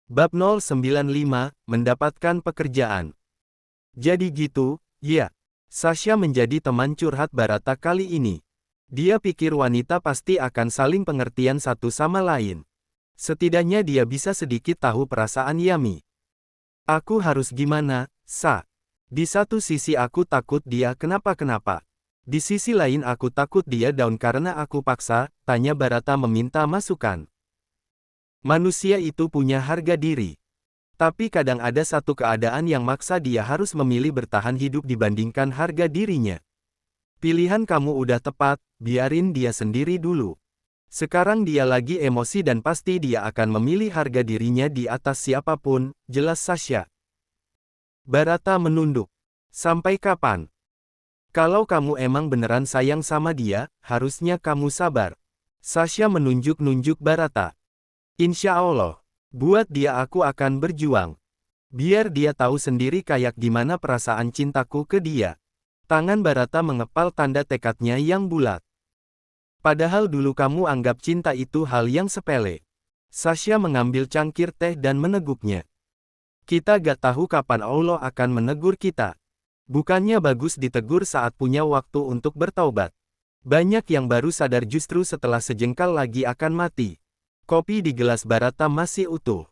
Bab 095, mendapatkan pekerjaan. Jadi gitu, ya. Sasha menjadi teman curhat Barata kali ini. Dia pikir wanita pasti akan saling pengertian satu sama lain. Setidaknya dia bisa sedikit tahu perasaan Yami. Aku harus gimana, Sa? Di satu sisi aku takut dia kenapa-kenapa. Di sisi lain aku takut dia down karena aku paksa, tanya Barata meminta masukan. Manusia itu punya harga diri. Tapi kadang ada satu keadaan yang maksa dia harus memilih bertahan hidup dibandingkan harga dirinya. Pilihan kamu udah tepat, biarin dia sendiri dulu. Sekarang dia lagi emosi dan pasti dia akan memilih harga dirinya di atas siapapun, jelas Sasha. Barata menunduk. Sampai kapan? Kalau kamu emang beneran sayang sama dia, harusnya kamu sabar. Sasha menunjuk-nunjuk Barata. Insya Allah. Buat dia aku akan berjuang. Biar dia tahu sendiri kayak gimana perasaan cintaku ke dia. Tangan Barata mengepal tanda tekadnya yang bulat. Padahal dulu kamu anggap cinta itu hal yang sepele. Sasha mengambil cangkir teh dan meneguknya. Kita gak tahu kapan Allah akan menegur kita. Bukannya bagus ditegur saat punya waktu untuk bertaubat. Banyak yang baru sadar justru setelah sejengkal lagi akan mati. Kopi di gelas Barata masih utuh.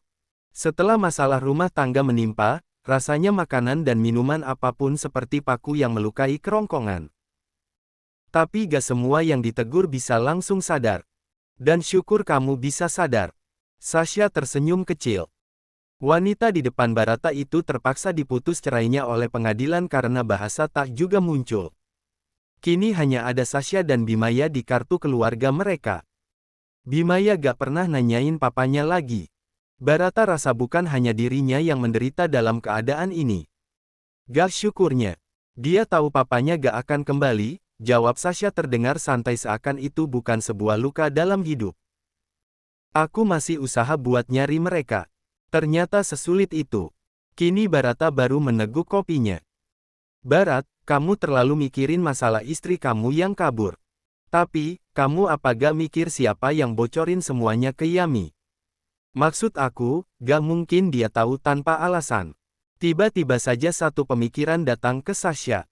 Setelah masalah rumah tangga menimpa, rasanya makanan dan minuman apapun seperti paku yang melukai kerongkongan. Tapi gak semua yang ditegur bisa langsung sadar. Dan syukur kamu bisa sadar. Sasha tersenyum kecil. Wanita di depan Barata itu terpaksa diputus cerainya oleh pengadilan karena bahasa tak juga muncul. Kini hanya ada Sasha dan Bimaya di kartu keluarga mereka. Bimaya gak pernah nanyain papanya lagi. Barata rasa bukan hanya dirinya yang menderita dalam keadaan ini. Gak syukurnya. Dia tahu papanya gak akan kembali, jawab Sasha terdengar santai seakan itu bukan sebuah luka dalam hidup. Aku masih usaha buat nyari mereka. Ternyata sesulit itu. Kini Barata baru meneguk kopinya. Barat, kamu terlalu mikirin masalah istri kamu yang kabur. Tapi, kamu apa gak mikir siapa yang bocorin semuanya ke Yami? Maksud aku, gak mungkin dia tahu tanpa alasan. Tiba-tiba saja satu pemikiran datang ke Sasha.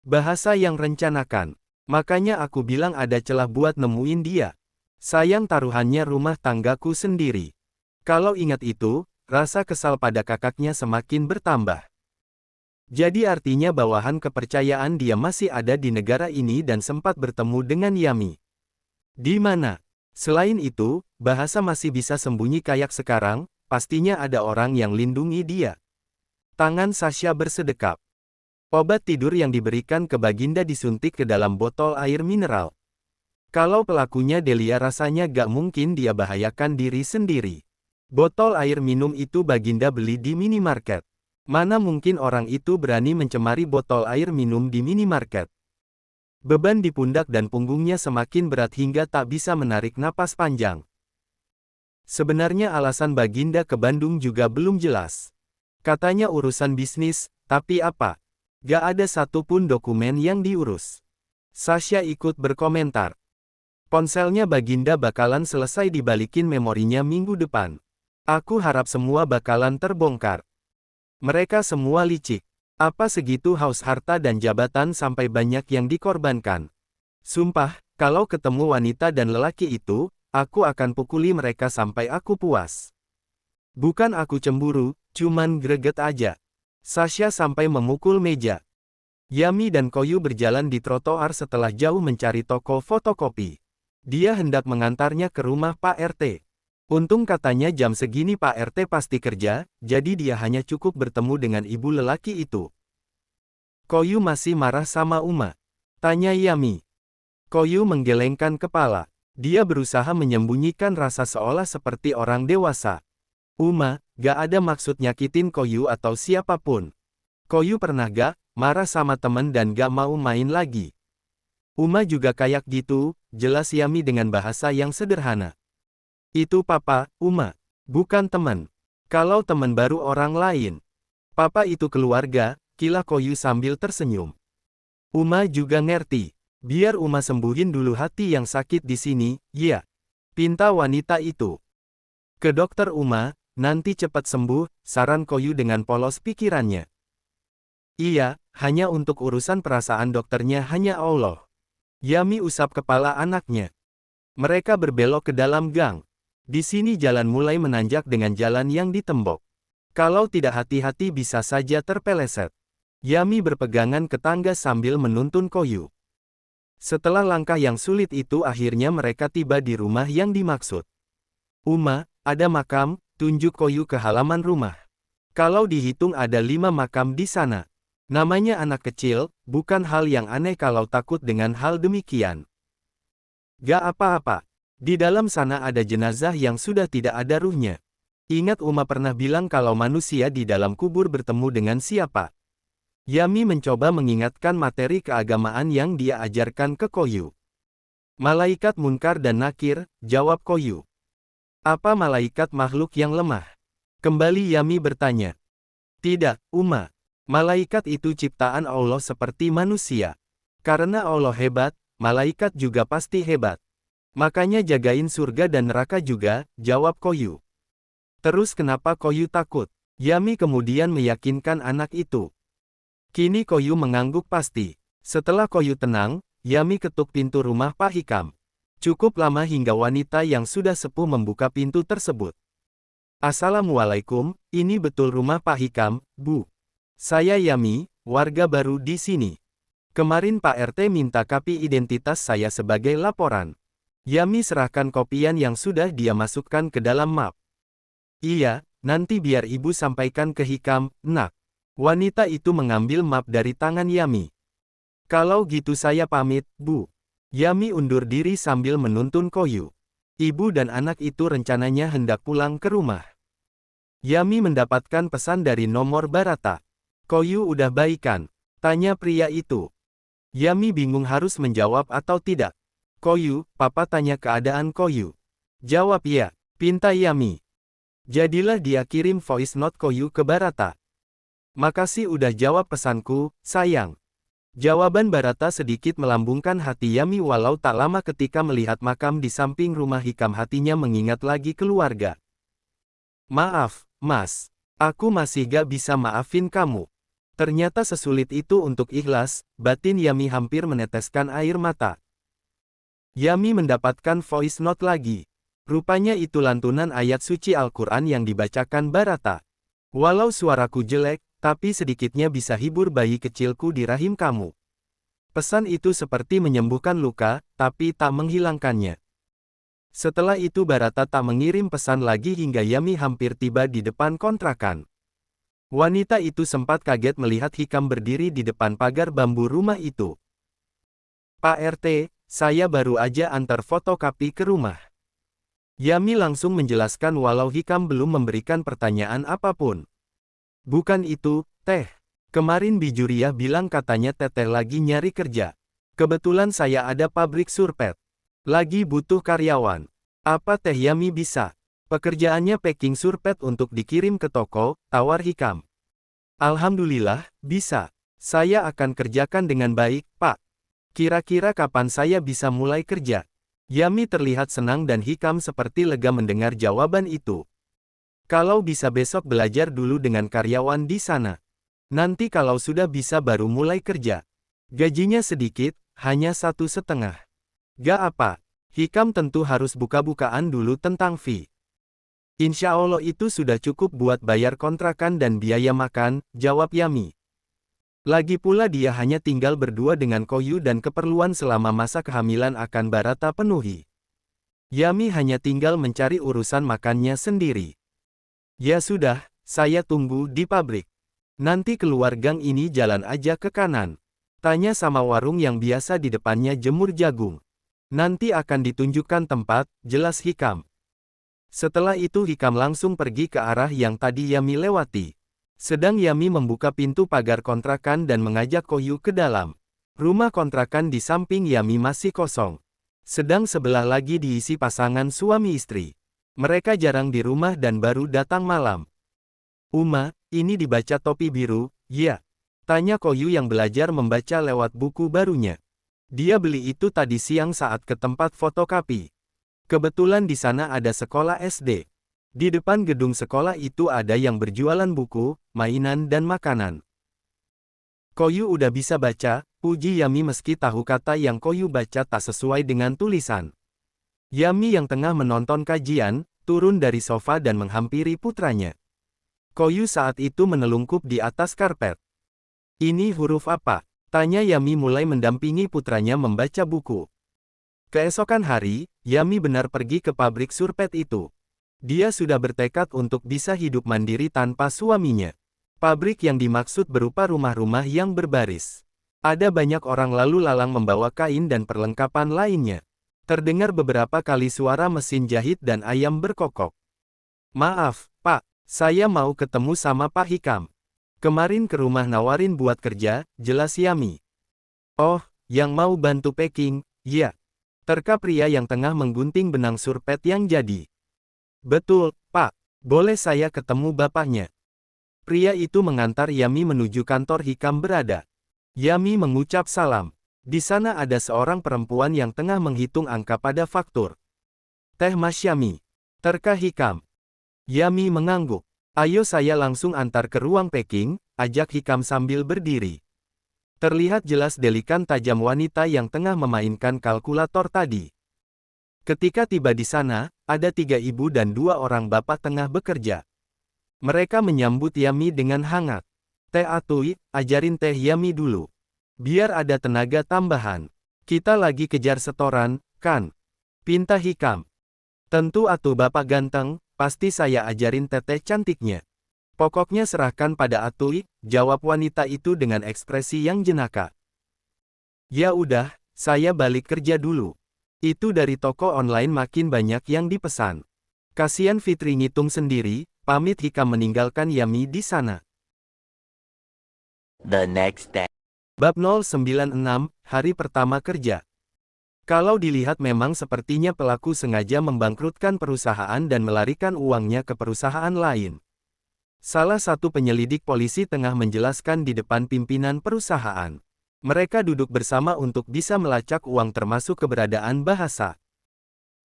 Bahasa yang rencanakan. Makanya aku bilang ada celah buat nemuin dia. Sayang taruhannya rumah tanggaku sendiri. Kalau ingat itu, rasa kesal pada kakaknya semakin bertambah. Jadi artinya bawahan kepercayaan dia masih ada di negara ini dan sempat bertemu dengan Yami. Di mana? Selain itu, bahasa masih bisa sembunyi kayak sekarang, pastinya ada orang yang lindungi dia. Tangan Sasha bersedekap. Obat tidur yang diberikan ke Baginda disuntik ke dalam botol air mineral. Kalau pelakunya Delia rasanya gak mungkin dia bahayakan diri sendiri. Botol air minum itu Baginda beli di minimarket. Mana mungkin orang itu berani mencemari botol air minum di minimarket. Beban di pundak dan punggungnya semakin berat hingga tak bisa menarik napas panjang. Sebenarnya alasan Baginda ke Bandung juga belum jelas. Katanya urusan bisnis, tapi apa? Gak ada satupun dokumen yang diurus. Sasha ikut berkomentar. Ponselnya Baginda bakalan selesai dibalikin memorinya minggu depan. Aku harap semua bakalan terbongkar. Mereka semua licik. Apa segitu haus harta dan jabatan sampai banyak yang dikorbankan. Sumpah, kalau ketemu wanita dan lelaki itu, aku akan pukuli mereka sampai aku puas. Bukan aku cemburu, cuman greget aja. Sasha sampai memukul meja. Yami dan Koyu berjalan di trotoar setelah jauh mencari toko fotokopi. Dia hendak mengantarnya ke rumah Pak RT. Untung katanya jam segini Pak RT pasti kerja, jadi dia hanya cukup bertemu dengan ibu lelaki itu. Koyu masih marah sama Uma. Tanya Yami. Koyu menggelengkan kepala. Dia berusaha menyembunyikan rasa seolah seperti orang dewasa. Uma, gak ada maksud nyakitin Koyu atau siapapun. Koyu pernah gak marah sama temen dan gak mau main lagi. Uma juga kayak gitu, jelas Yami dengan bahasa yang sederhana. Itu papa, Uma. Bukan teman. Kalau teman baru orang lain. Papa itu keluarga, kilah Koyu sambil tersenyum. Uma juga ngerti. Biar Uma sembuhin dulu hati yang sakit di sini, ya. Pinta wanita itu. Ke dokter Uma, nanti cepat sembuh, saran Koyu dengan polos pikirannya. Iya, hanya untuk urusan perasaan dokternya hanya Allah. Yami usap kepala anaknya. Mereka berbelok ke dalam gang. Di sini jalan mulai menanjak dengan jalan yang ditembok. Kalau tidak hati-hati bisa saja terpeleset. Yami berpegangan ke tangga sambil menuntun Koyu. Setelah langkah yang sulit itu akhirnya mereka tiba di rumah yang dimaksud. Uma, ada makam, tunjuk Koyu ke halaman rumah. Kalau dihitung ada 5 makam di sana. Namanya anak kecil, bukan hal yang aneh kalau takut dengan hal demikian. Gak apa-apa. Di dalam sana ada jenazah yang sudah tidak ada ruhnya. Ingat Uma pernah bilang kalau manusia di dalam kubur bertemu dengan siapa? Yami mencoba mengingatkan materi keagamaan yang dia ajarkan ke Koyu. Malaikat Munkar dan Nakir, jawab Koyu. Apa malaikat makhluk yang lemah? Kembali Yami bertanya. Tidak, Uma. Malaikat itu ciptaan Allah seperti manusia. Karena Allah hebat, malaikat juga pasti hebat. Makanya jagain surga dan neraka juga, jawab Koyu. Terus kenapa Koyu takut? Yami kemudian meyakinkan anak itu. Kini Koyu mengangguk pasti. Setelah Koyu tenang, Yami ketuk pintu rumah Pak Hikam. Cukup lama hingga wanita yang sudah sepuh membuka pintu tersebut. Assalamualaikum, ini betul rumah Pak Hikam, Bu. Saya Yami, warga baru di sini. Kemarin Pak RT minta kopi identitas saya sebagai laporan. Yami serahkan kopian yang sudah dia masukkan ke dalam map. Iya, nanti biar ibu sampaikan ke Hikam, nak. Wanita itu mengambil map dari tangan Yami. Kalau gitu saya pamit, Bu. Yami undur diri sambil menuntun Koyu. Ibu dan anak itu rencananya hendak pulang ke rumah. Yami mendapatkan pesan dari nomor Barata. Koyu udah baikan? Tanya pria itu. Yami bingung harus menjawab atau tidak. Koyu, papa tanya keadaan Koyu. Jawab ya, pinta Yami. Jadilah dia kirim voice note Koyu ke Barata. Makasih udah jawab pesanku, sayang. Jawaban Barata sedikit melambungkan hati Yami walau tak lama ketika melihat makam di samping rumah Hikam hatinya mengingat lagi keluarga. Maaf, Mas. Aku masih gak bisa maafin kamu. Ternyata sesulit itu untuk ikhlas, batin Yami hampir meneteskan air mata. Yami mendapatkan voice note lagi. Rupanya itu lantunan ayat suci Al-Quran yang dibacakan Barata. Walau suaraku jelek, tapi sedikitnya bisa hibur bayi kecilku di rahim kamu. Pesan itu seperti menyembuhkan luka, tapi tak menghilangkannya. Setelah itu Barata tak mengirim pesan lagi hingga Yami hampir tiba di depan kontrakan. Wanita itu sempat kaget melihat Hikam berdiri di depan pagar bambu rumah itu. Pak RT, saya baru aja antar fotokopi ke rumah. Yami langsung menjelaskan walau Hikam belum memberikan pertanyaan apapun. Bukan itu, Teh. Kemarin Bijuriah bilang katanya Teteh lagi nyari kerja. Kebetulan saya ada pabrik surpet. Lagi butuh karyawan. Apa Teh Yami bisa? Pekerjaannya packing surpet untuk dikirim ke toko, tawar Hikam. Alhamdulillah, bisa. Saya akan kerjakan dengan baik, Pak. Kira-kira kapan saya bisa mulai kerja? Yami terlihat senang dan Hikam seperti lega mendengar jawaban itu. Kalau bisa besok belajar dulu dengan karyawan di sana. Nanti kalau sudah bisa baru mulai kerja. Gajinya sedikit, hanya 1,5. Gak apa. Hikam tentu harus buka-bukaan dulu tentang fee. Insya Allah itu sudah cukup buat bayar kontrakan dan biaya makan, jawab Yami. Lagi pula dia hanya tinggal berdua dengan Koyu dan keperluan selama masa kehamilan akan Barata penuhi. Yami hanya tinggal mencari urusan makannya sendiri. Ya sudah, saya tunggu di pabrik. Nanti keluar gang ini jalan aja ke kanan. Tanya sama warung yang biasa di depannya jemur jagung. Nanti akan ditunjukkan tempat, jelas Hikam. Setelah itu Hikam langsung pergi ke arah yang tadi Yami lewati. Sedang Yami membuka pintu pagar kontrakan dan mengajak Koyu ke dalam. Rumah kontrakan di samping Yami masih kosong. Sedang sebelah lagi diisi pasangan suami istri. Mereka jarang di rumah dan baru datang malam. Uma, ini dibaca topi biru, ya? Tanya Koyu yang belajar membaca lewat buku barunya. Dia beli itu tadi siang saat ke tempat fotokopi. Kebetulan di sana ada sekolah SD. Di depan gedung sekolah itu ada yang berjualan buku, mainan dan makanan. Koyu udah bisa baca, puji Yami meski tahu kata yang Koyu baca tak sesuai dengan tulisan. Yami yang tengah menonton kajian, turun dari sofa dan menghampiri putranya. Koyu saat itu menelungkup di atas karpet. Ini huruf apa? Tanya Yami mulai mendampingi putranya membaca buku. Keesokan hari, Yami benar pergi ke pabrik surpet itu. Dia sudah bertekad untuk bisa hidup mandiri tanpa suaminya. Pabrik yang dimaksud berupa rumah-rumah yang berbaris. Ada banyak orang lalu lalang membawa kain dan perlengkapan lainnya. Terdengar beberapa kali suara mesin jahit dan ayam berkokok. Maaf, Pak, saya mau ketemu sama Pak Hikam. Kemarin ke rumah nawarin buat kerja, jelas Yami. Oh, yang mau bantu packing, ya. Terka pria yang tengah menggunting benang surpet yang jadi. Betul, Pak. Boleh saya ketemu bapaknya? Pria itu mengantar Yami menuju kantor Hikam berada. Yami mengucap salam. Di sana ada seorang perempuan yang tengah menghitung angka pada faktur. Teh Mas Yami. Terka Hikam. Yami mengangguk. Ayo saya langsung antar ke ruang packing, ajak Hikam sambil berdiri. Terlihat jelas delikan tajam wanita yang tengah memainkan kalkulator tadi. Ketika tiba di sana, ada 3 ibu dan 2 orang bapak tengah bekerja. Mereka menyambut Yami dengan hangat. Teh Atui, ajarin Teh Yami dulu. Biar ada tenaga tambahan. Kita lagi kejar setoran, kan? Pinta Hikam. Tentu atuh bapak ganteng, pasti saya ajarin teteh cantiknya. Pokoknya serahkan pada Atui, jawab wanita itu dengan ekspresi yang jenaka. Ya udah, saya balik kerja dulu. Itu dari toko online makin banyak yang dipesan. Kasian Fitri ngitung sendiri, pamit Hikam meninggalkan Yami di sana. The next day. Bab 096, hari pertama kerja. Kalau dilihat memang sepertinya pelaku sengaja membangkrutkan perusahaan dan melarikan uangnya ke perusahaan lain. Salah satu penyelidik polisi tengah menjelaskan di depan pimpinan perusahaan. Mereka duduk bersama untuk bisa melacak uang termasuk keberadaan bahasa.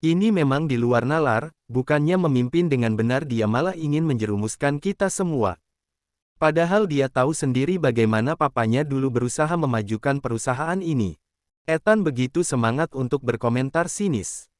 Ini memang di luar nalar, bukannya memimpin dengan benar dia malah ingin menjerumuskan kita semua. Padahal dia tahu sendiri bagaimana papanya dulu berusaha memajukan perusahaan ini. Ethan begitu semangat untuk berkomentar sinis.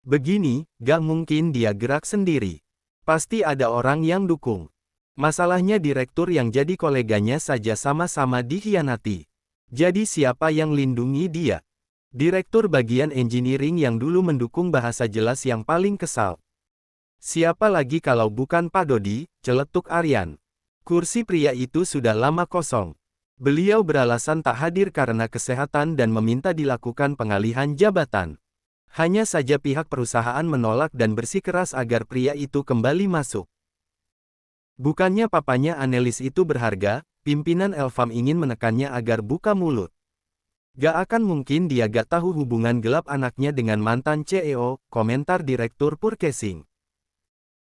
Begini, gak mungkin dia gerak sendiri. Pasti ada orang yang dukung. Masalahnya direktur yang jadi koleganya saja sama-sama dikhianati. Jadi siapa yang lindungi dia? Direktur bagian engineering yang dulu mendukung bahasa jelas yang paling kesal. Siapa lagi kalau bukan Pak Dodi, celetuk Aryan. Kursi pria itu sudah lama kosong. Beliau beralasan tak hadir karena kesehatan dan meminta dilakukan pengalihan jabatan. Hanya saja pihak perusahaan menolak dan bersikeras agar pria itu kembali masuk. Bukannya papanya Annelies itu berharga, pimpinan Elfam ingin menekannya agar buka mulut. Gak akan mungkin dia gak tahu hubungan gelap anaknya dengan mantan CEO, komentar Direktur Purchasing.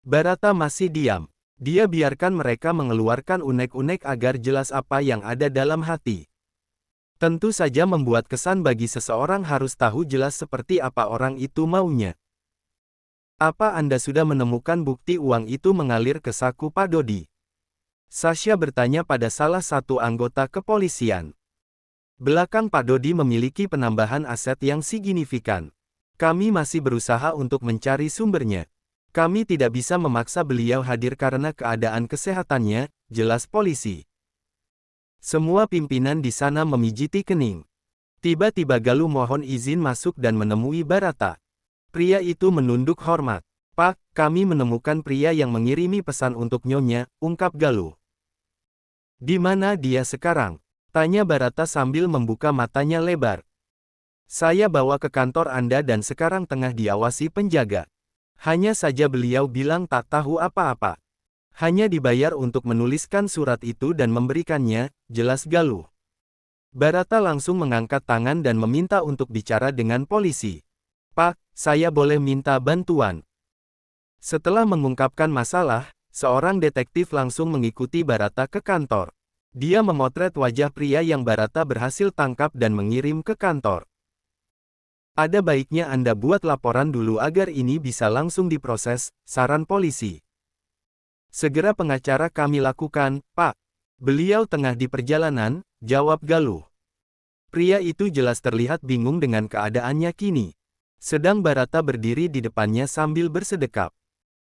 Barata masih diam. Dia biarkan mereka mengeluarkan unek-unek agar jelas apa yang ada dalam hati. Tentu saja membuat kesan bagi seseorang harus tahu jelas seperti apa orang itu maunya. Apa Anda sudah menemukan bukti uang itu mengalir ke saku Pak Dodi? Sasha bertanya pada salah satu anggota kepolisian. Belakang Pak Dodi memiliki penambahan aset yang signifikan. Kami masih berusaha untuk mencari sumbernya. Kami tidak bisa memaksa beliau hadir karena keadaan kesehatannya, jelas polisi. Semua pimpinan di sana memijiti kening. Tiba-tiba Galuh mohon izin masuk dan menemui Barata. Pria itu menunduk hormat. Pak, kami menemukan pria yang mengirimi pesan untuk Nyonya, ungkap Galuh. Di mana dia sekarang? Tanya Barata sambil membuka matanya lebar. Saya bawa ke kantor Anda dan sekarang tengah diawasi penjaga. Hanya saja beliau bilang tak tahu apa-apa. Hanya dibayar untuk menuliskan surat itu dan memberikannya, jelas Galuh. Barata langsung mengangkat tangan dan meminta untuk bicara dengan polisi. Pak, saya boleh minta bantuan. Setelah mengungkapkan masalah, seorang detektif langsung mengikuti Barata ke kantor. Dia memotret wajah pria yang Barata berhasil tangkap dan mengirim ke kantor. Ada baiknya Anda buat laporan dulu agar ini bisa langsung diproses, saran polisi. Segera pengacara kami lakukan, Pak. Beliau tengah di perjalanan, jawab Galuh. Pria itu jelas terlihat bingung dengan keadaannya kini. Sedang Barata berdiri di depannya sambil bersedekap.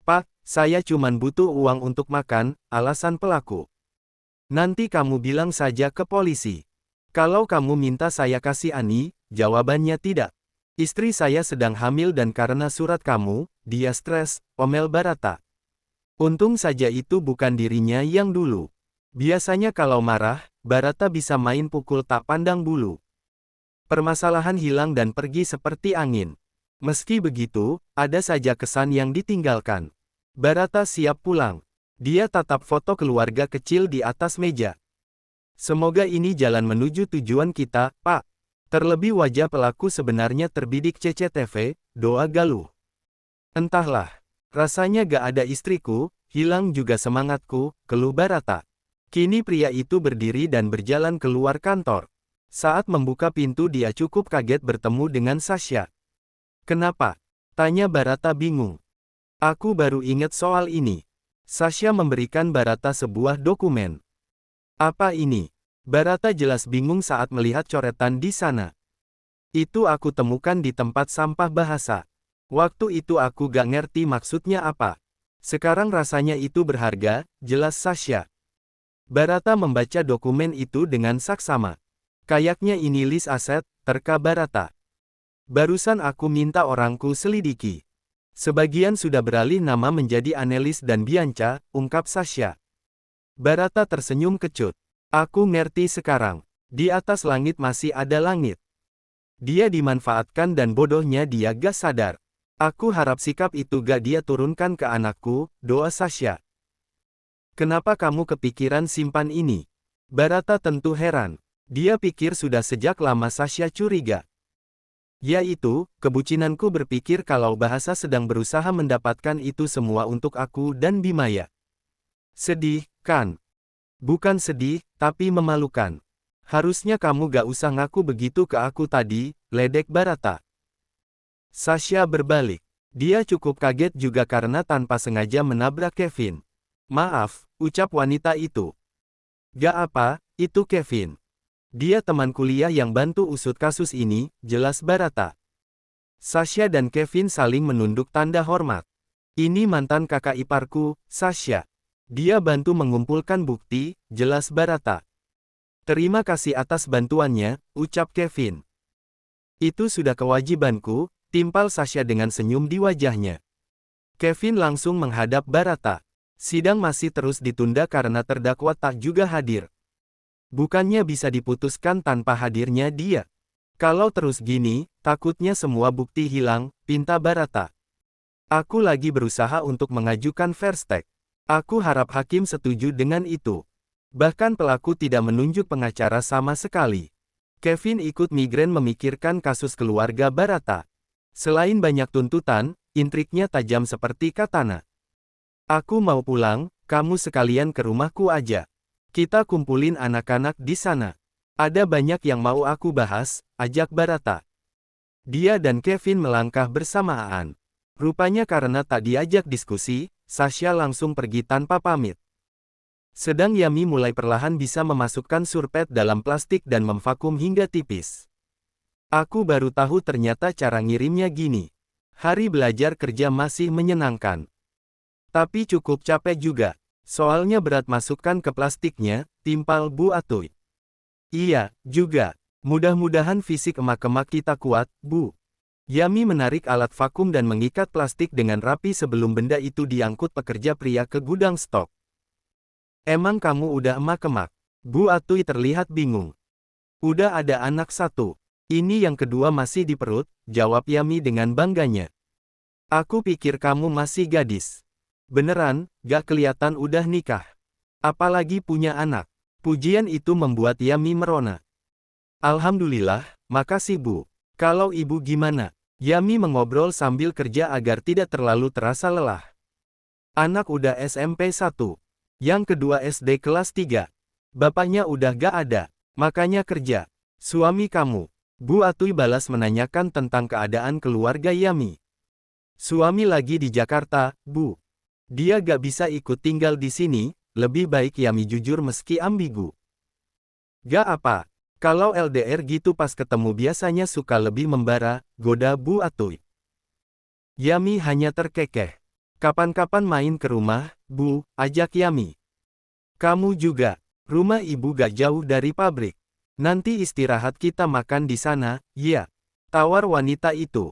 Pak, saya cuman butuh uang untuk makan, alasan pelaku. Nanti kamu bilang saja ke polisi. Kalau kamu minta saya kasih Ani, jawabannya tidak. Istri saya sedang hamil dan karena surat kamu, dia stres, omel Barata. Untung saja itu bukan dirinya yang dulu. Biasanya kalau marah, Barata bisa main pukul tak pandang bulu. Permasalahan hilang dan pergi seperti angin. Meski begitu, ada saja kesan yang ditinggalkan. Barata siap pulang. Dia tatap foto keluarga kecil di atas meja. Semoga ini jalan menuju tujuan kita, Pak. Terlebih wajah pelaku sebenarnya terbidik CCTV, doa Galuh. Entahlah, rasanya gak ada istriku, hilang juga semangatku, keluh Barata. Kini pria itu berdiri dan berjalan keluar kantor. Saat membuka pintu dia cukup kaget bertemu dengan Sasha. Kenapa? Tanya Barata bingung. Aku baru ingat soal ini. Sasha memberikan Barata sebuah dokumen. Apa ini? Barata jelas bingung saat melihat coretan di sana. Itu aku temukan di tempat sampah bahasa. Waktu itu aku gak ngerti maksudnya apa. Sekarang rasanya itu berharga, jelas Sasha. Barata membaca dokumen itu dengan saksama. Kayaknya ini list aset, terka Barata. Barusan aku minta orangku selidiki. Sebagian sudah beralih nama menjadi Annelies dan Bianca, ungkap Sasha. Barata tersenyum kecut. Aku ngerti sekarang. Di atas langit masih ada langit. Dia dimanfaatkan dan bodohnya dia gak sadar. Aku harap sikap itu gak dia turunkan ke anakku, doa Sasha. Kenapa kamu kepikiran simpan ini? Barata tentu heran. Dia pikir sudah sejak lama Sasha curiga. Yaitu, kebucinanku berpikir kalau bahasa sedang berusaha mendapatkan itu semua untuk aku dan Bimaya. Sedih, kan? Bukan sedih, tapi memalukan. Harusnya kamu gak usah ngaku begitu ke aku tadi, ledek Barata. Sasha berbalik. Dia cukup kaget juga karena tanpa sengaja menabrak Kevin. Maaf, ucap wanita itu. Gak apa, itu Kevin. Dia teman kuliah yang bantu usut kasus ini, jelas Barata. Sasha dan Kevin saling menunduk tanda hormat. Ini mantan kakak iparku, Sasha. Dia bantu mengumpulkan bukti, jelas Barata. Terima kasih atas bantuannya, ucap Kevin. Itu sudah kewajibanku, timpal Sasha dengan senyum di wajahnya. Kevin langsung menghadap Barata. Sidang masih terus ditunda karena terdakwa tak juga hadir. Bukannya bisa diputuskan tanpa hadirnya dia. Kalau terus gini, takutnya semua bukti hilang, pinta Barata. Aku lagi berusaha untuk mengajukan Versteeg. Aku harap hakim setuju dengan itu. Bahkan pelaku tidak menunjuk pengacara sama sekali. Kevin ikut migren memikirkan kasus keluarga Barata. Selain banyak tuntutan, intriknya tajam seperti katana. Aku mau pulang, kamu sekalian ke rumahku aja. Kita kumpulin anak-anak di sana. Ada banyak yang mau aku bahas, ajak Barata. Dia dan Kevin melangkah bersamaan. Rupanya karena tak diajak diskusi, Sasha langsung pergi tanpa pamit. Sedang Yami mulai perlahan bisa memasukkan surpet dalam plastik dan memvakum hingga tipis. Aku baru tahu ternyata cara ngirimnya gini. Hari belajar kerja masih menyenangkan. Tapi cukup capek juga. Soalnya berat masukkan ke plastiknya, timpal Bu Atuy. Iya, juga. Mudah-mudahan fisik emak-emak kita kuat, Bu. Yami menarik alat vakum dan mengikat plastik dengan rapi sebelum benda itu diangkut pekerja pria ke gudang stok. Emang kamu udah emak-emak? Bu Atuy terlihat bingung. Udah ada anak satu. Ini yang kedua masih di perut, jawab Yami dengan bangganya. Aku pikir kamu masih gadis. Beneran, gak kelihatan udah nikah. Apalagi punya anak. Pujian itu membuat Yami merona. Alhamdulillah, makasih Bu. Kalau ibu gimana? Yami mengobrol sambil kerja agar tidak terlalu terasa lelah. Anak udah SMP 1. Yang kedua SD kelas 3. Bapaknya udah gak ada, makanya kerja. Suami kamu? Bu Atui balas menanyakan tentang keadaan keluarga Yami. Suami lagi di Jakarta, Bu. Dia gak bisa ikut tinggal di sini, lebih baik Yami jujur meski ambigu. Gak apa. Kalau LDR gitu pas ketemu biasanya suka lebih membara, goda Bu Atui. Yami hanya terkekeh. Kapan-kapan main ke rumah, Bu, ajak Yami. Kamu juga. Rumah ibu gak jauh dari pabrik. Nanti istirahat kita makan di sana, ya. Tawar wanita itu.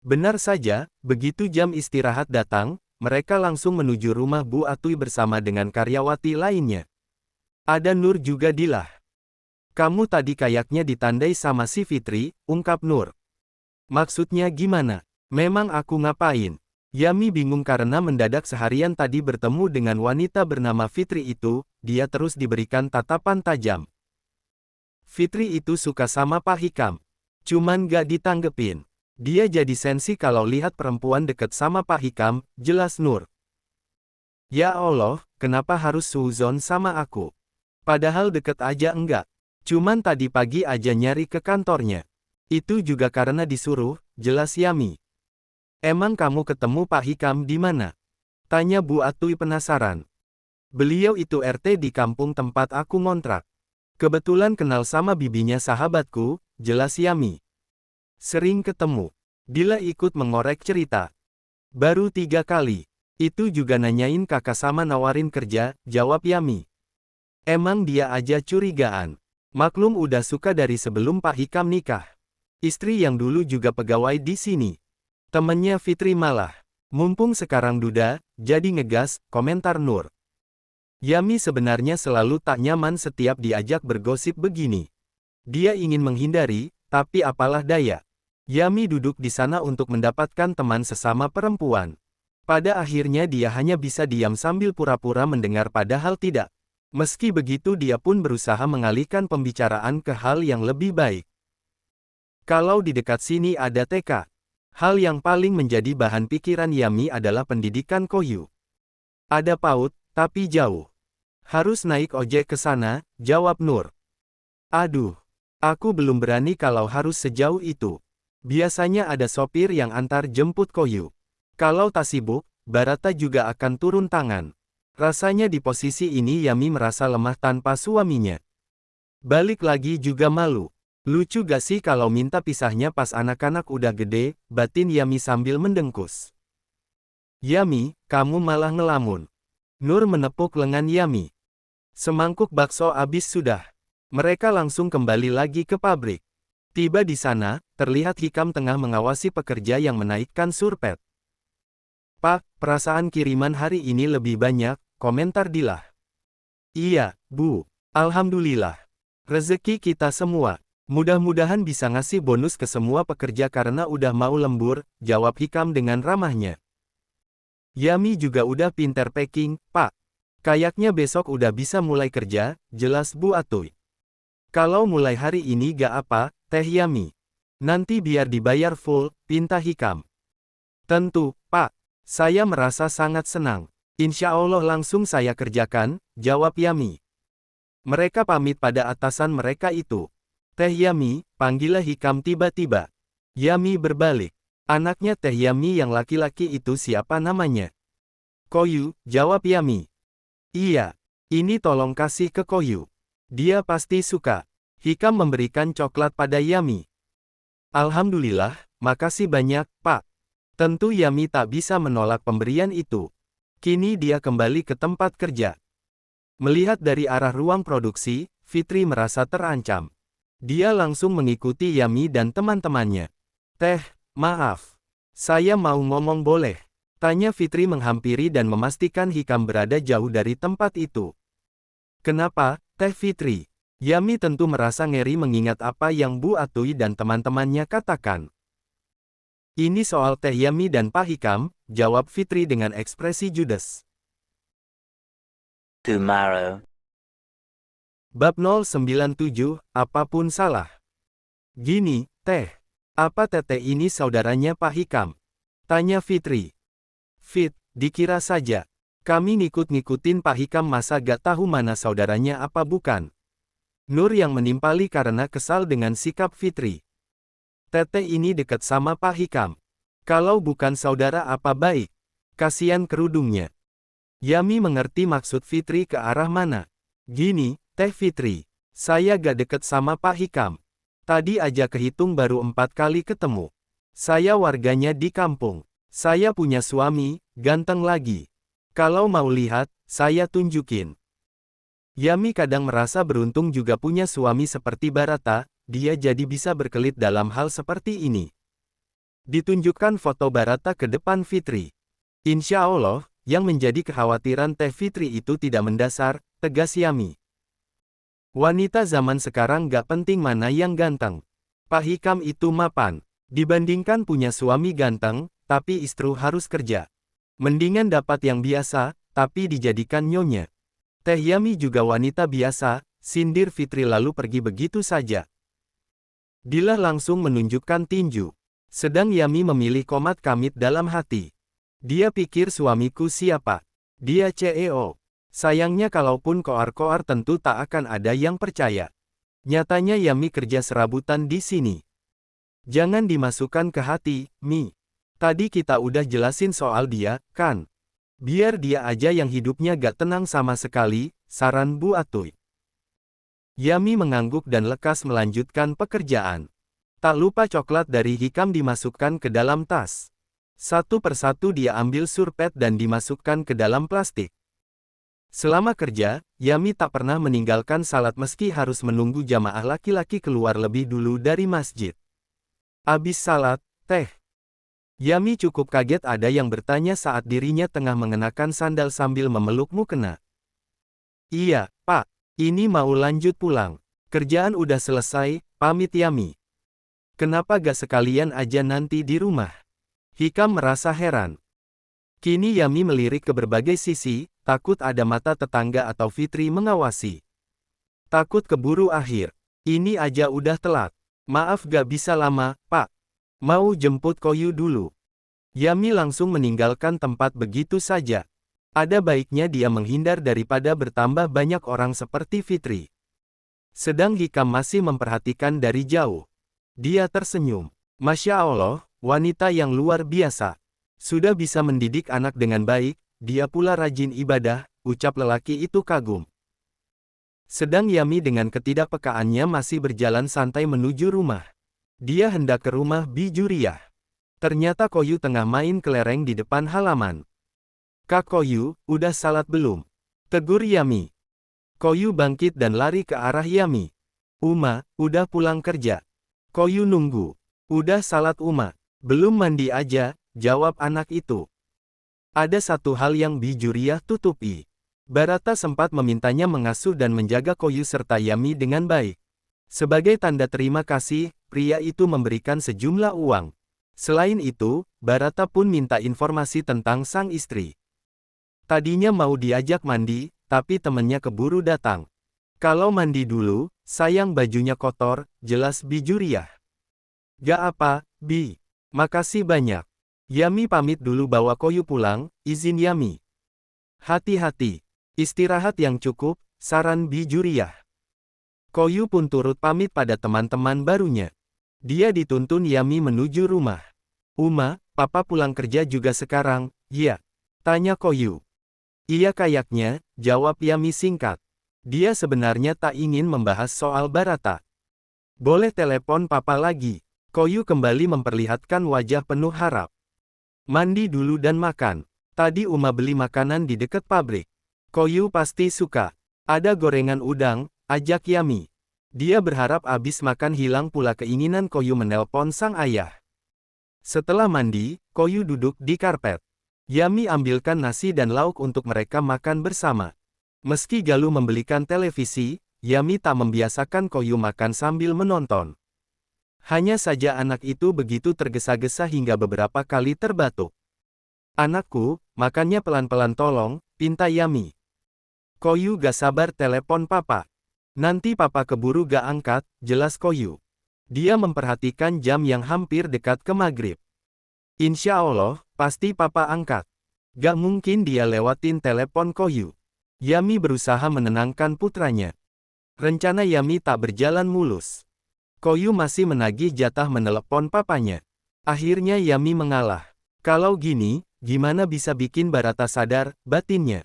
Benar saja, begitu jam istirahat datang, mereka langsung menuju rumah Bu Atui bersama dengan karyawati lainnya. Ada Nur juga Dilah. Kamu tadi kayaknya ditandai sama si Fitri, ungkap Nur. Maksudnya gimana? Memang aku ngapain? Yami bingung karena mendadak seharian tadi bertemu dengan wanita bernama Fitri itu, dia terus diberikan tatapan tajam. Fitri itu suka sama Pak Hikam. Cuman gak ditanggepin. Dia jadi sensi kalau lihat perempuan deket sama Pak Hikam, jelas Nur. Ya Allah, kenapa harus suuzon sama aku? Padahal deket aja enggak. Cuman tadi pagi aja nyari ke kantornya. Itu juga karena disuruh, jelas Yami. Emang kamu ketemu Pak Hikam di mana? Tanya Bu Atui penasaran. Beliau itu RT di kampung tempat aku ngontrak. Kebetulan kenal sama bibinya sahabatku, jelas Yami. Sering ketemu. Dila ikut mengorek cerita. Baru 3 kali. Itu juga nanyain kakak sama nawarin kerja, jawab Yami. Emang dia aja curigaan. Maklum udah suka dari sebelum Pak Hikam nikah. Istri yang dulu juga pegawai di sini. Temennya Fitri malah. Mumpung sekarang duda, jadi ngegas, komentar Nur. Yami sebenarnya selalu tak nyaman setiap diajak bergosip begini. Dia ingin menghindari, tapi apalah daya. Yami duduk di sana untuk mendapatkan teman sesama perempuan. Pada akhirnya dia hanya bisa diam sambil pura-pura mendengar padahal tidak. Meski begitu dia pun berusaha mengalihkan pembicaraan ke hal yang lebih baik. Kalau di dekat sini ada TK. Hal yang paling menjadi bahan pikiran Yami adalah pendidikan Koyu. Ada PAUD, tapi jauh. Harus naik ojek ke sana, jawab Nur. Aduh, aku belum berani kalau harus sejauh itu. Biasanya ada sopir yang antar jemput Koyu. Kalau tak sibuk, Barata juga akan turun tangan. Rasanya di posisi ini Yami merasa lemah tanpa suaminya. Balik lagi juga malu. Lucu gak sih kalau minta pisahnya pas anak-anak udah gede, batin Yami sambil mendengkus. Yami, kamu malah ngelamun. Nur menepuk lengan Yami. Semangkuk bakso habis sudah. Mereka langsung kembali lagi ke pabrik. Tiba di sana, terlihat Hikam tengah mengawasi pekerja yang menaikkan surpet. Pak, perasaan kiriman hari ini lebih banyak, komentar Dilah. Iya, Bu. Alhamdulillah. Rezeki kita semua. Mudah-mudahan bisa ngasih bonus ke semua pekerja karena udah mau lembur, jawab Hikam dengan ramahnya. Yami juga udah pinter packing, Pak. Kayaknya besok udah bisa mulai kerja, jelas Bu Atui. Kalau mulai hari ini gak apa, Teh Yami. Nanti biar dibayar full, pinta Hikam. Tentu, Pak. Saya merasa sangat senang. Insya Allah langsung saya kerjakan, jawab Yami. Mereka pamit pada atasan mereka itu. Teh Yami, panggillah Hikam tiba-tiba. Yami berbalik. Anaknya Teh Yami yang laki-laki itu siapa namanya? Koyu, jawab Yami. Iya, ini tolong kasih ke Koyu. Dia pasti suka. Hikam memberikan coklat pada Yami. Alhamdulillah, makasih banyak, Pak. Tentu Yami tak bisa menolak pemberian itu. Kini dia kembali ke tempat kerja. Melihat dari arah ruang produksi, Fitri merasa terancam. Dia langsung mengikuti Yami dan teman-temannya. Teh, maaf. Saya mau ngomong boleh? Tanya Fitri menghampiri dan memastikan Hikam berada jauh dari tempat itu. Kenapa, Teh Fitri? Yami tentu merasa ngeri mengingat apa yang Bu Atui dan teman-temannya katakan. Ini soal Teh Yami dan Pak Hikam, jawab Fitri dengan ekspresi judes. Tomorrow. Bab 097, apapun salah. Gini, Teh. Apa Teteh ini saudaranya Pak Hikam? Tanya Fitri. Fit, dikira saja. Kami ngikut-ngikutin Pak Hikam masa gak tahu mana saudaranya apa bukan? Nur yang menimpali karena kesal dengan sikap Fitri. Teteh ini dekat sama Pak Hikam. Kalau bukan saudara apa baik? Kasihan kerudungnya. Yami mengerti maksud Fitri ke arah mana. Gini, Teh Fitri. Saya gak deket sama Pak Hikam. Tadi aja kehitung baru 4 kali ketemu. Saya warganya di kampung. Saya punya suami, ganteng lagi. Kalau mau lihat, saya tunjukin. Yami kadang merasa beruntung juga punya suami seperti Barata, dia jadi bisa berkelit dalam hal seperti ini. Ditunjukkan foto Barata ke depan Fitri. Insya Allah, yang menjadi kekhawatiran Teh Fitri itu tidak mendasar, tegas Yami. Wanita zaman sekarang gak penting mana yang ganteng. Pak Hikam itu mapan. Dibandingkan punya suami ganteng, tapi istri harus kerja. Mendingan dapat yang biasa, tapi dijadikan nyonya. Teh Yami juga wanita biasa, sindir Fitri lalu pergi begitu saja. Dila langsung menunjukkan tinju. Sedang Yami memilih komat kamit dalam hati. Dia pikir suamiku siapa? Dia CEO. Sayangnya kalaupun koar-koar tentu tak akan ada yang percaya. Nyatanya Yami kerja serabutan di sini. Jangan dimasukkan ke hati, Mi. Tadi kita udah jelasin soal dia, kan? Biar dia aja yang hidupnya gak tenang sama sekali, saran Bu Atuy. Yami mengangguk dan lekas melanjutkan pekerjaan. Tak lupa coklat dari Hikam dimasukkan ke dalam tas. Satu persatu dia ambil surpet dan dimasukkan ke dalam plastik. Selama kerja, Yami tak pernah meninggalkan salat meski harus menunggu jamaah laki-laki keluar lebih dulu dari masjid. Abis salat, Teh. Yami cukup kaget ada yang bertanya saat dirinya tengah mengenakan sandal sambil memeluk mukena. Iya, Pak. Ini mau lanjut pulang. Kerjaan udah selesai, pamit Yami. Kenapa gak sekalian aja nanti di rumah? Hikam merasa heran. Kini Yami melirik ke berbagai sisi, takut ada mata tetangga atau Fitri mengawasi. Takut keburu akhir. Ini aja udah telat. Maaf gak bisa lama, Pak. Mau jemput Koyu dulu. Yami langsung meninggalkan tempat begitu saja. Ada baiknya dia menghindar daripada bertambah banyak orang seperti Fitri. Sedang Hikam masih memperhatikan dari jauh. Dia tersenyum. Masya Allah, wanita yang luar biasa. Sudah bisa mendidik anak dengan baik, dia pula rajin ibadah, ucap lelaki itu kagum. Sedang Yami dengan ketidakpekaannya masih berjalan santai menuju rumah. Dia hendak ke rumah Bi Juriyah. Ternyata Koyu tengah main kelereng di depan halaman. Kak Koyu, udah salat belum? Tegur Yami. Koyu bangkit dan lari ke arah Yami. Uma, udah pulang kerja. Koyu nunggu. Udah salat Uma. Belum mandi aja, jawab anak itu. Ada satu hal yang Bi Juriyah tutupi. Barata sempat memintanya mengasuh dan menjaga Koyu serta Yami dengan baik. Sebagai tanda terima kasih, pria itu memberikan sejumlah uang. Selain itu, Barata pun minta informasi tentang sang istri. Tadinya mau diajak mandi, tapi temennya keburu datang. Kalau mandi dulu, sayang bajunya kotor, jelas Bi Juriyah. Gak apa, Bi. Makasih banyak. Yami pamit dulu bawa Koyu pulang, izin Yami. Hati-hati. Istirahat yang cukup, saran Bi Juriyah. Koyu pun turut pamit pada teman-teman barunya. Dia dituntun Yami menuju rumah. Uma, papa pulang kerja juga sekarang, ya? Tanya Koyu. Iya kayaknya, jawab Yami singkat. Dia sebenarnya tak ingin membahas soal Barata. Boleh telepon papa lagi. Koyu kembali memperlihatkan wajah penuh harap. Mandi dulu dan makan. Tadi Uma beli makanan di dekat pabrik. Koyu pasti suka. Ada gorengan udang, ajak Yami. Dia berharap abis makan hilang pula keinginan Koyu menelpon sang ayah. Setelah mandi, Koyu duduk di karpet. Yami ambilkan nasi dan lauk untuk mereka makan bersama. Meski Galuh membelikan televisi, Yami tak membiasakan Koyu makan sambil menonton. Hanya saja anak itu begitu tergesa-gesa hingga beberapa kali terbatuk. Anakku, makannya pelan-pelan tolong, pinta Yami. Koyu gak sabar telepon papa. Nanti papa keburu gak angkat, jelas Koyu. Dia memperhatikan jam yang hampir dekat ke maghrib. Insya Allah, pasti papa angkat. Gak mungkin dia lewatin telepon Koyu. Yami berusaha menenangkan putranya. Rencana Yami tak berjalan mulus. Koyu masih menagih jatah menelepon papanya. Akhirnya Yami mengalah. Kalau gini, gimana bisa bikin Barata sadar, batinnya.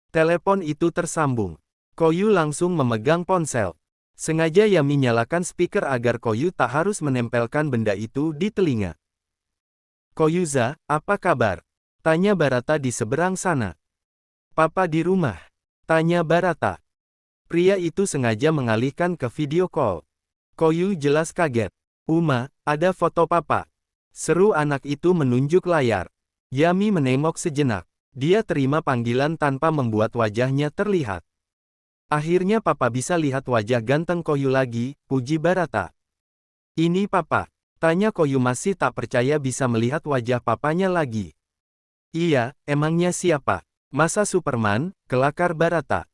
Telepon itu tersambung. Koyu langsung memegang ponsel. Sengaja Yami nyalakan speaker agar Koyu tak harus menempelkan benda itu di telinga. Koyuza, apa kabar? Tanya Barata di seberang sana. Papa di rumah. Tanya Barata. Pria itu sengaja mengalihkan ke video call. Koyu jelas kaget. Uma, ada foto papa. Seru anak itu menunjuk layar. Yami menengok sejenak. Dia terima panggilan tanpa membuat wajahnya terlihat. Akhirnya papa bisa lihat wajah ganteng Koyu lagi, puji Barata. Ini papa. Tanya Koyu masih tak percaya bisa melihat wajah papanya lagi. Iya, emangnya siapa? Masa Superman, kelakar Barata.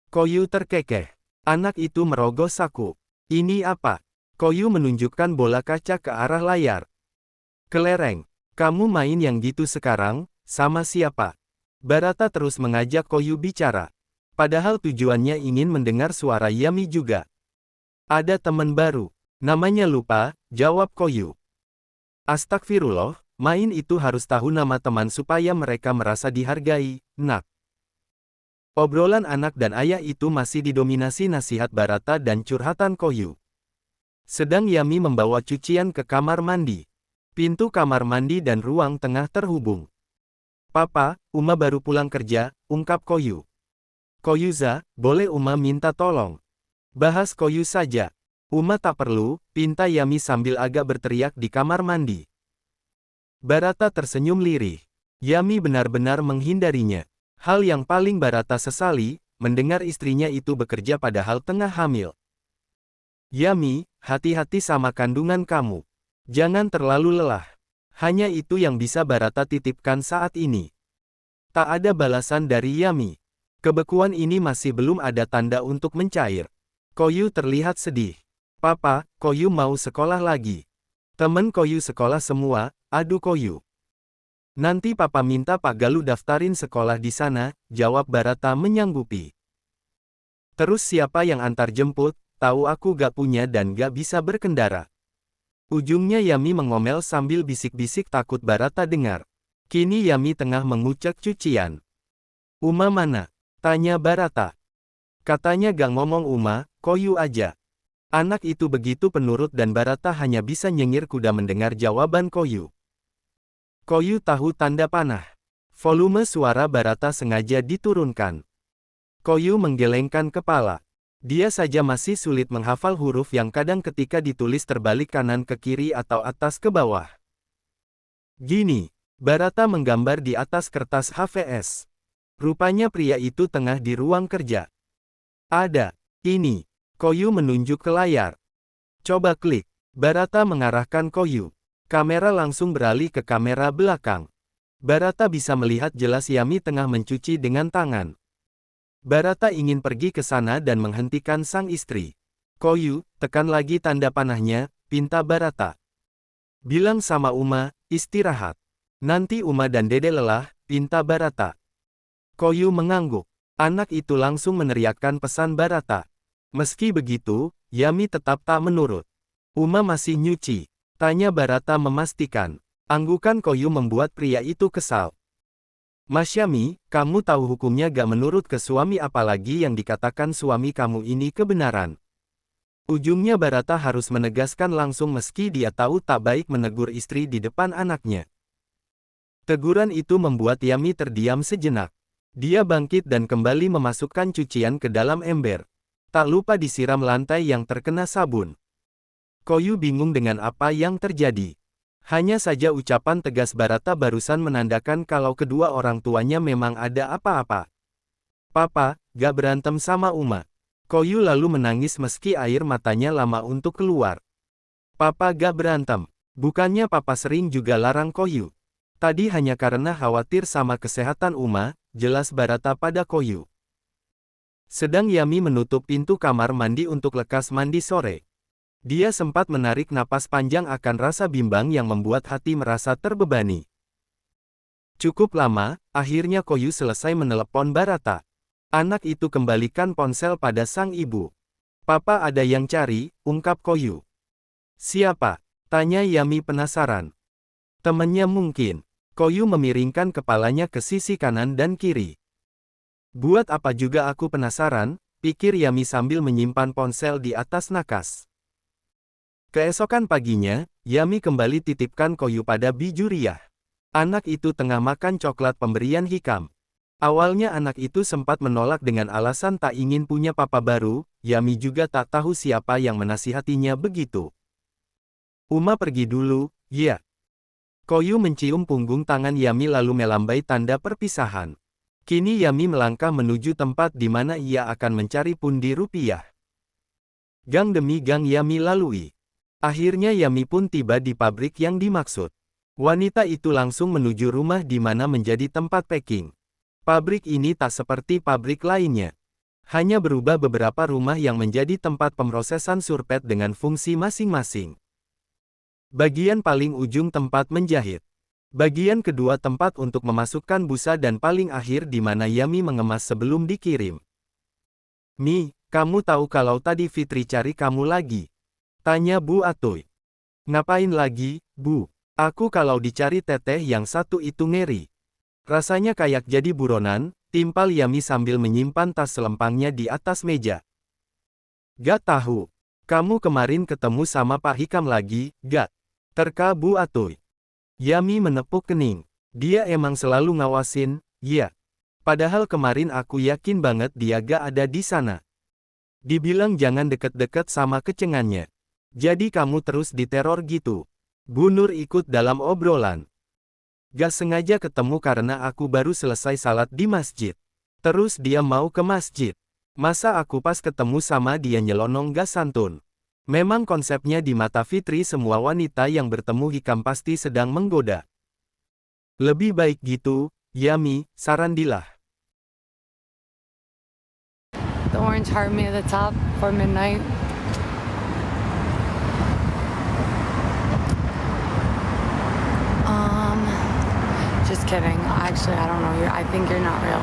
Koyu terkekeh. Anak itu merogoh saku. Ini apa? Koyu menunjukkan bola kaca ke arah layar. Kelereng. Kamu main yang gitu sekarang, sama siapa? Barata terus mengajak Koyu bicara. Padahal tujuannya ingin mendengar suara Yami juga. Ada teman baru. Namanya lupa, jawab Koyu. Astagfirullah, main itu harus tahu nama teman supaya mereka merasa dihargai, nak. Obrolan anak dan ayah itu masih didominasi nasihat Barata dan curhatan Koyu. Sedang Yami membawa cucian ke kamar mandi. Pintu kamar mandi dan ruang tengah terhubung. Papa, Uma baru pulang kerja, ungkap Koyu. Koyuza, boleh Uma minta tolong? Bahas Koyu saja. Uma tak perlu, pinta Yami sambil agak berteriak di kamar mandi. Barata tersenyum lirih. Yami benar-benar menghindarinya. Hal yang paling Barata sesali, mendengar istrinya itu bekerja padahal tengah hamil. Yami, hati-hati sama kandungan kamu. Jangan terlalu lelah. Hanya itu yang bisa Barata titipkan saat ini. Tak ada balasan dari Yami. Kebekuan ini masih belum ada tanda untuk mencair. Koyu terlihat sedih. Papa, Koyu mau sekolah lagi. Temen Koyu sekolah semua, adu Koyu. Nanti papa minta Pak Galuh daftarin sekolah di sana, jawab Barata menyanggupi. Terus siapa yang antar jemput, tahu aku gak punya dan gak bisa berkendara. Ujungnya Yami mengomel sambil bisik-bisik takut Barata dengar. Kini Yami tengah mengucek cucian. Uma mana? Tanya Barata. Katanya gak ngomong Uma, Koyu aja. Anak itu begitu penurut dan Barata hanya bisa nyengir kuda mendengar jawaban Koyu. Koyu tahu tanda panah. Volume suara Barata sengaja diturunkan. Koyu menggelengkan kepala. Dia saja masih sulit menghafal huruf yang kadang ketika ditulis terbalik kanan ke kiri atau atas ke bawah. Gini, Barata menggambar di atas kertas HVS. Rupanya pria itu tengah di ruang kerja. Ada, ini. Koyu menunjuk ke layar. Coba klik. Barata mengarahkan Koyu. Kamera langsung beralih ke kamera belakang. Barata bisa melihat jelas Yami tengah mencuci dengan tangan. Barata ingin pergi ke sana dan menghentikan sang istri. Koyu, tekan lagi tanda panahnya, pinta Barata. Bilang sama Uma, istirahat. Nanti Uma dan Dede lelah, pinta Barata. Koyu mengangguk. Anak itu langsung meneriakkan pesan Barata. Meski begitu, Yami tetap tak menurut. Uma masih nyuci. Tanya Barata memastikan. Anggukan Koyu membuat pria itu kesal. Mas Yami, kamu tahu hukumnya gak menurut ke suami apalagi yang dikatakan suami kamu ini kebenaran. Ujungnya Barata harus menegaskan langsung meski dia tahu tak baik menegur istri di depan anaknya. Teguran itu membuat Yami terdiam sejenak. Dia bangkit dan kembali memasukkan cucian ke dalam ember. Tak lupa disiram lantai yang terkena sabun. Koyu bingung dengan apa yang terjadi. Hanya saja ucapan tegas Barata barusan menandakan kalau kedua orang tuanya memang ada apa-apa. Papa, gak berantem sama Uma. Koyu lalu menangis meski air matanya lama untuk keluar. Papa gak berantem. Bukannya papa sering juga larang Koyu. Tadi hanya karena khawatir sama kesehatan Uma, jelas Barata pada Koyu. Sedang Yami menutup pintu kamar mandi untuk lekas mandi sore. Dia sempat menarik napas panjang akan rasa bimbang yang membuat hati merasa terbebani. Cukup lama, akhirnya Koyu selesai menelepon Barata. Anak itu kembalikan ponsel pada sang ibu. Papa ada yang cari, ungkap Koyu. Siapa? Tanya Yami penasaran. Temennya mungkin. Koyu memiringkan kepalanya ke sisi kanan dan kiri. Buat apa juga aku penasaran, pikir Yami sambil menyimpan ponsel di atas nakas. Keesokan paginya, Yami kembali titipkan Koyu pada Bijuriah. Anak itu tengah makan coklat pemberian Hikam. Awalnya anak itu sempat menolak dengan alasan tak ingin punya papa baru, Yami juga tak tahu siapa yang menasihatinya begitu. Uma pergi dulu, ya. Koyu mencium punggung tangan Yami lalu melambai tanda perpisahan. Kini Yami melangkah menuju tempat di mana ia akan mencari pundi rupiah. Gang demi gang Yami lalui. Akhirnya Yami pun tiba di pabrik yang dimaksud. Wanita itu langsung menuju rumah di mana menjadi tempat packing. Pabrik ini tak seperti pabrik lainnya. Hanya berubah beberapa rumah yang menjadi tempat pemrosesan surpet dengan fungsi masing-masing. Bagian paling ujung tempat menjahit. Bagian kedua tempat untuk memasukkan busa dan paling akhir di mana Yami mengemas sebelum dikirim. Mi, kamu tahu kalau tadi Fitri cari kamu lagi? Tanya Bu Atoy. Ngapain lagi, Bu? Aku kalau dicari teteh yang satu itu ngeri. Rasanya kayak jadi buronan, timpal Yami sambil menyimpan tas selempangnya di atas meja. Gak tahu. Kamu kemarin ketemu sama Pak Hikam lagi, gak? Terka Bu Atoy. Yami menepuk kening. Dia emang selalu ngawasin, ya. Padahal kemarin aku yakin banget dia gak ada di sana. Dibilang jangan deket-deket sama kecengannya. Jadi kamu terus diteror gitu. Bu Nur ikut dalam obrolan. Gak sengaja ketemu karena aku baru selesai salat di masjid. Terus dia mau ke masjid. Masa aku pas ketemu sama dia nyelonong gak santun. Memang konsepnya di mata Fitri semua wanita yang bertemu Hikam pasti sedang menggoda. Lebih baik gitu, Yami, saran Dilah. The orange heart me at the top for midnight. Just kidding. Actually, I don't know. I think you're not real.